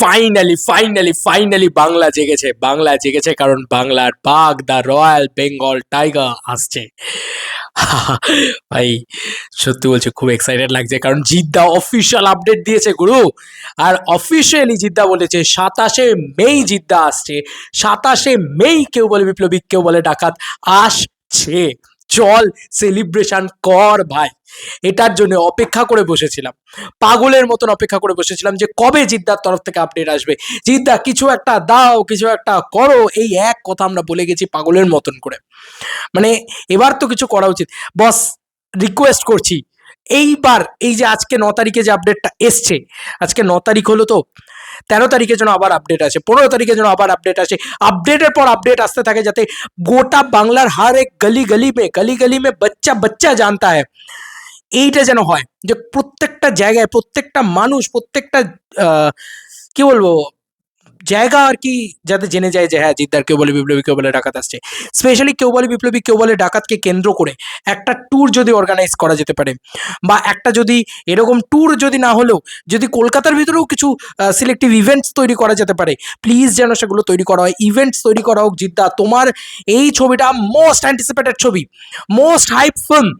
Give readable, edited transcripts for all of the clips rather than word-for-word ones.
Finally finally finally Bangla জেগেছে, বাংলা জেগেছে, কারণ বাংলার বাঘ দ্য রয়্যাল বেঙ্গল টাইগার আসছে। ভাই, সত্যি বলছি খুব এক্সাইটেড লাগছে, কারণ জিদ্দা অফিসিয়াল আপডেট দিয়েছে গুরু। আর অফিসিয়ালি জিদ্দা বলেছে 27 মে জিদ্দা আসছে। 27 মে কেউ বলে বিপ্লবী, কেউ বলে ডাকাত আসছে। চল সেলিব্রেশন কর ভাই। এটার জন্য অপেক্ষা করে বসেছিলাম, পাগলের মতন অপেক্ষা করে বসেছিলাম যে কবে জিদ্দার তরফ থেকে আপডেট আসবে। জিদ্দা কিছু একটা দাও, কিছু একটা করো, এই এক কথা আমরা বলে গেছি পাগলের মতন করে। মানে এবার তো কিছু করা উচিত বস। রিকোয়েস্ট করছি এইবার, এই যে আজকে 9 তারিখে যে আপডেটটা এসছে, আজকে 9 তারিখ হলো, তো 13 তারিখে যেন আবার আপডেট আসে, 15 তারিখে যেন আবার আপডেট আসে, আপডেটের পর আপডেট আসতে থাকে, যাতে গোটা বাংলার হার এক গলি গলি মে বাচ্চা বাচ্চা জানতা হয়। এইটা যেন হয় যে প্রত্যেকটা জায়গায় প্রত্যেকটা মানুষ, প্রত্যেকটা কি বলবো জায়গা আর কি, যাতে জেনে যায় যে হ্যাঁ জিদ্দার কেউ বলে বিপ্লবী, কেউ বলে ডাকাত আসছে। স্পেশালি কেউ বলে বিপ্লবী, কেউ বলে ডাকাতকে কেন্দ্র করে একটা ট্যুর যদি অর্গানাইজ করা যেতে পারে, বা একটা যদি এরকম ট্যুর যদি না হলেও যদি কলকাতার ভিতরেও কিছু সিলেক্টিভ ইভেন্টস তৈরি করা যেতে পারে, প্লিজ যেন সেগুলো তৈরি করা হয়, ইভেন্টস তৈরি করা হোক। জিদ্দা, তোমার এই ছবিটা মোস্ট অ্যান্টিসিপেটেড ছবি, মোস্ট হাইপ ফিল্ম।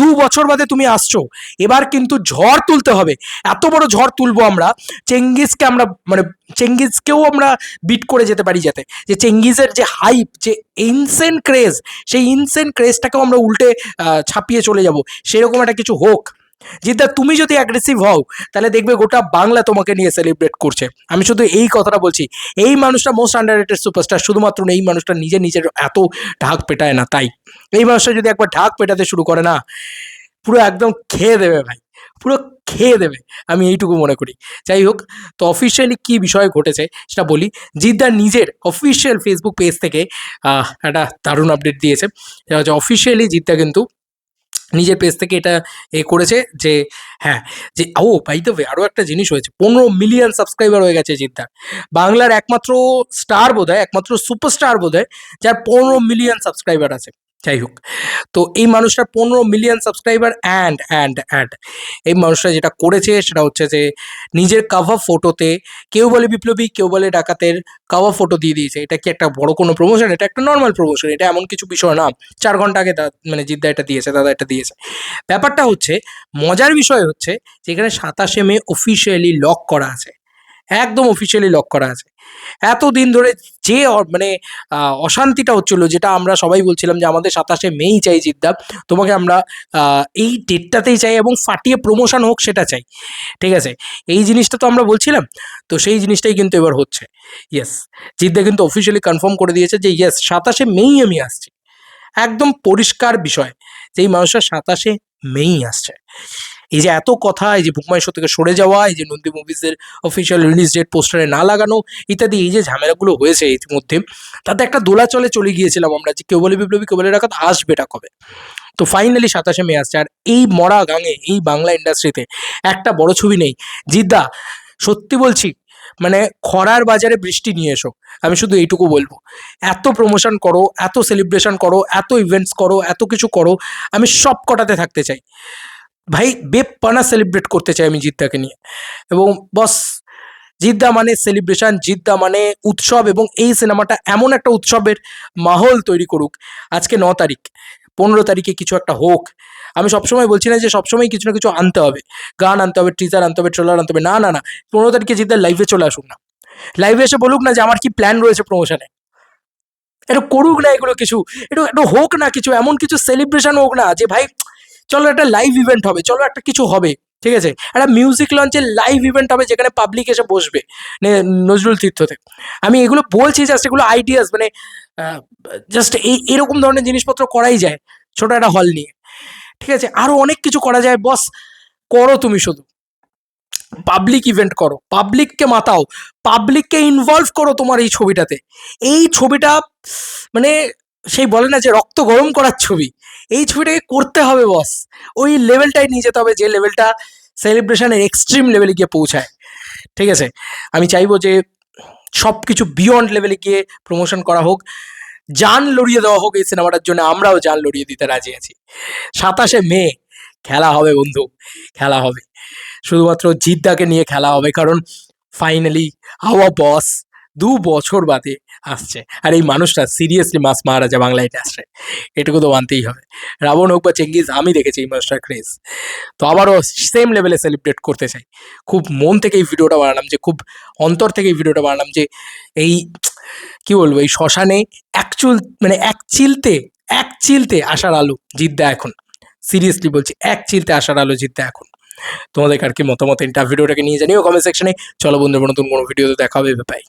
2 বছর বাদে তুমি আসছো, এবার কিন্তু ঝড় তুলতে হবে। এত বড় ঝড় তুলবো আমরা, চেঙ্গিসকে আমরা মানে চেঙ্গিজকেও আমরা বিট করে যেতে পারি, যাতে যে চেঙ্গিজের যে হাইপ, যে ইনসেন ক্রেজ, সেই ইনসেন ক্রেজটাকেও আমরা উল্টে ছাপিয়ে চলে যাব, সেরকম একটা কিছু হোক। জিদ্দা, তুমি যদি অ্যাগ্রেসিভ হও তাহলে দেখবে গোটা বাংলা তোমাকে নিয়ে সেলিব্রেট করছে। আমি শুধু এই কথাটা বলছি, এই মানুষটা মোস্ট আন্ডাররেটেড সুপারস্টার, শুধুমাত্র এই মানুষটা নিজের নিজের এত ঢাক পেটায় না, তাই এই মানুষটা যদি একবার ঢাক পেটাতে শুরু করে না, পুরো একদম খেয়ে দেবে ভাই, পুরো খেয়ে দেবে, আমি এইটুকু মনে করি। যাই হোক, তো অফিসিয়ালি কি বিষয় ঘটেছে সেটা বলি। জিদ্দা নিজের অফিসিয়াল ফেসবুক পেজ থেকে একটা দারুণ আপডেট দিয়েছে। সেটা হচ্ছে অফিসিয়ালি জিদ্দা কিন্তু নিজের পেজ থেকে এটা করেছে যে হ্যাঁ, যে বাই দ্য ওয়ে আরও একটা জিনিস হয়েছে, 15 মিলিয়ন সাবস্ক্রাইবার হয়ে গেছে জিদ্দার। বাংলার একমাত্র স্টার বোধহয়, একমাত্র সুপারস্টার বোধহয় যার 15 মিলিয়ন সাবস্ক্রাইবার আছে। যাই হোক, তো এই মানুষটার 15 মিলিয়ন সাবস্ক্রাইবার, অ্যান্ড এই মানুষটা যেটা করেছে সেটা হচ্ছে যে নিজের কাভার ফটোতে কেউ বলে বিপ্লবী, কেউ বলে ডাকাতের কাভার ফটো দিয়ে দিয়েছে। এটা কি একটা বড় কোনো প্রমোশন? এটা একটা নর্মাল প্রমোশন, এটা এমন কিছু বিষয় না। 4 ঘন্টা আগে মানে জিদ্দা এটা দিয়েছে, দাদা এটা দিয়েছে। ব্যাপারটা হচ্ছে, মজার বিষয় হচ্ছে যেখানে 27 মে অফিসিয়ালি লক করা আছে, একদম অফিসিয়ালি লক করা আছে। এতদিন ধরে যে মানে অশান্তিটা হচ্ছিল, যেটা আমরা সবাই বলছিলাম যে আমাদের 27 মেই চাই জিদ্দা, তোমাকে আমরা এই ডেটটাতেই চাই এবং ফাটিয়ে প্রমোশন হোক সেটা চাই, ঠিক আছে? এই জিনিসটা তো আমরা বলছিলাম, তো সেই জিনিসটাই কিন্তু এবার হচ্ছে। ইয়েস, জিদ্দা কিন্তু অফিসিয়ালি কনফার্ম করে দিয়েছে যে ইয়েস 27 মেই আমি আসছি। একদম পরিষ্কার বিষয় যে এই মানুষটা 27 মেই আসছে। এই যে এত কথা, এই যে বুকমাই শো থেকে সরে যাওয়া, এই যে নন্দী মুভিজের অফিসিয়াল রিলিজ ডেট পোস্টারে না লাগানো ইত্যাদি, এই যে ঝামেলাগুলো হয়েছে ইতিমধ্যে, তাতে একটা দোলাচলে চলে গিয়েছিলাম আমরা যে কেউ বলে বিপ্লবী, কেউ বলে ডাকাত আসবেটা কবে। তো ফাইনালি 27 মে আসছে। আর এই মরা গাঙে, এই বাংলা ইন্ডাস্ট্রিতে একটা বড় ছবি নেই। জিদ্দা, সত্যি বলছি, মানে খরার বাজারে বৃষ্টি নিয়ে এসো, আমি শুধু এইটুকু বলবো। এত প্রমোশন করো, এত সেলিব্রেশন করো, এত ইভেন্টস করো, এত কিছু করো, আমি সব কটাতে থাকতে চাই ভাই। বেপনা সেলিব্রেট করতে চাই আমি জিদ্দাকে নিয়ে। এবং বস, জিদ্দা মানে সেলিব্রেশন, জিদ্দা মানে উৎসব, এবং এই সিনেমাটা এমন একটা উৎসবের মাহল তৈরি করুক। আজকে 9 তারিখ, 15 তারিখে কিছু একটা হোক। আমি সবসময় বলছি না যে সবসময় কিছু না কিছু আনতে হবে, গান আনতে হবে, টিজার আনতে হবে, ট্রেলার আনতে হবে, না না না। 15 তারিখে জিদ্দা লাইভে চলে আসুক না, লাইভে এসে বলুক না যে আমার কি প্ল্যান রয়েছে প্রমোশনে। একটু করুক না এগুলো কিছু, একটু একটু হোক না কিছু, এমন কিছু সেলিব্রেশন হোক না যে ভাই চলো একটা লাইভ ইভেন্ট হবে, চলো একটা কিছু হবে, ঠিক আছে? একটা মিউজিক লঞ্চের লাইভ ইভেন্ট হবে যেখানে পাবলিক এসে বসবে নজরুল তীর্থতে। আমি এগুলো বলছি জাস্ট, এগুলো আইডিয়াস, মানে জাস্ট এরকম ধরনের জিনিসপত্র করাই যায় ছোট একটা হল নিয়ে, ঠিক আছে? আরো অনেক কিছু করা যায় বস, করো তুমি শুধু পাবলিক ইভেন্ট করো, পাবলিককে মাতাও, পাবলিককে ইনভলভ করো তোমার এই ছবিটাতে। এই ছবিটা মানে সেই বলে না যে রক্ত গরম করার ছবি, এই ছবিটাকে করতে হবে বস। ওই লেভেলটাই নিয়ে যেতে হবে যে লেভেলটা সেলিব্রেশনের এক্সট্রিম লেভেলে গিয়ে পৌঁছায়, ঠিক আছে? আমি চাইবো যে সব কিছু বিয়ন্ড লেভেলে গিয়ে প্রমোশন করা হোক, জান লড়িয়ে দেওয়া হোক এই সিনেমাটার জন্য। আমরাও জান লড়িয়ে দিতে রাজি আছি। 27 মে খেলা হবে বন্ধু, খেলা হবে, শুধুমাত্র জিদ্দাকে নিয়ে খেলা হবে, কারণ ফাইনালি আওয়ার বস ২ বছর বাদে আসছে। আর এই মানুষটা সিরিয়াসলি মাস মহারাজা বাংলা ইন্ডাস্ট্রি। এটুকু তো মানতেই হবে। রাবণ হোক বা চেঙ্গিজ আমি দেখেছি এই মানুষটার ক্রেজ। তো আবারও সেম লেভেলে সেলিব্রেট করতে চাই। খুব মন থেকে এই ভিডিওটা বানালাম যে খুব অন্তর থেকে এই ভিডিওটা বানালাম যে এই কি বলবো এই শ্মশানে মানে এক চিলতে আশার আলো জিদ্দা এখন। সিরিয়াসলি বলছি এক চিলতে আশার আলো জিদ্দা এখন। তোমাদের আর কি মতামত ভিডিওটাকে নিয়ে জানিও কমেন্ট সেকশনে। চলো বন্ধুরা নতুন কোনো ভিডিওতে দেখা হবে, বাই।